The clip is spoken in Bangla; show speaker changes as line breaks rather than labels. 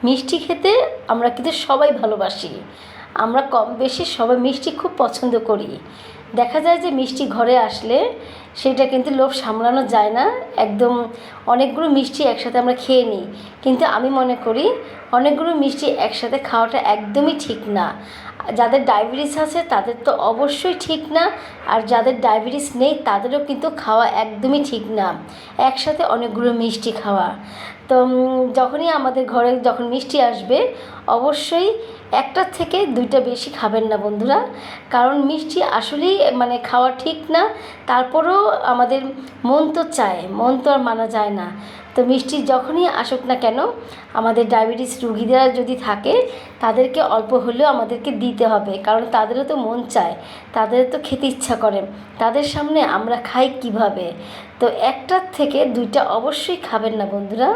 মিষ্টি খেতে আমরা কিন্তু সবাই ভালোবাসি। আমরা কম বেশি সবাই মিষ্টি খুব পছন্দ করি। দেখা যায় যে মিষ্টি ঘরে আসলে সেটা কিন্তু লোভ সামলানো যায় না, একদম অনেকগুলো মিষ্টি একসাথে আমরা খেয়ে নিই। কিন্তু আমি মনে করি অনেকগুলো মিষ্টি একসাথে খাওয়াটা একদমই ঠিক না। যাদের ডায়াবেটিস আছে তাদের তো অবশ্যই ঠিক না, আর যাদের ডায়াবেটিস নেই তাদেরও কিন্তু খাওয়া একদমই ঠিক না একসাথে অনেকগুলো মিষ্টি খাওয়া। তো যখনই আমাদের ঘরে যখন মিষ্টি আসবে অবশ্যই একটার থেকে দুইটা বেশি খাবেন না বন্ধুরা, কারণ মিষ্টি আসলেই মানে খাওয়া ঠিক না। তারপরেও আমাদের মন তো চায়, মন তো আর মানা যায় না। তো মিষ্টি যখনই আসুক না কেন আমাদের ডায়াবেটিস রুগীরা যদি থাকে তাদেরকে অল্প হলেও আমাদেরকে দিতে হবে, কারণ তাদেরও তো মন চায়, তাদেরও তো খেতে ইচ্ছা করে। তাদের সামনে আমরা খাই কিভাবে? তো একটার থেকে দুইটা অবশ্যই খাবেন না বন্ধুরা।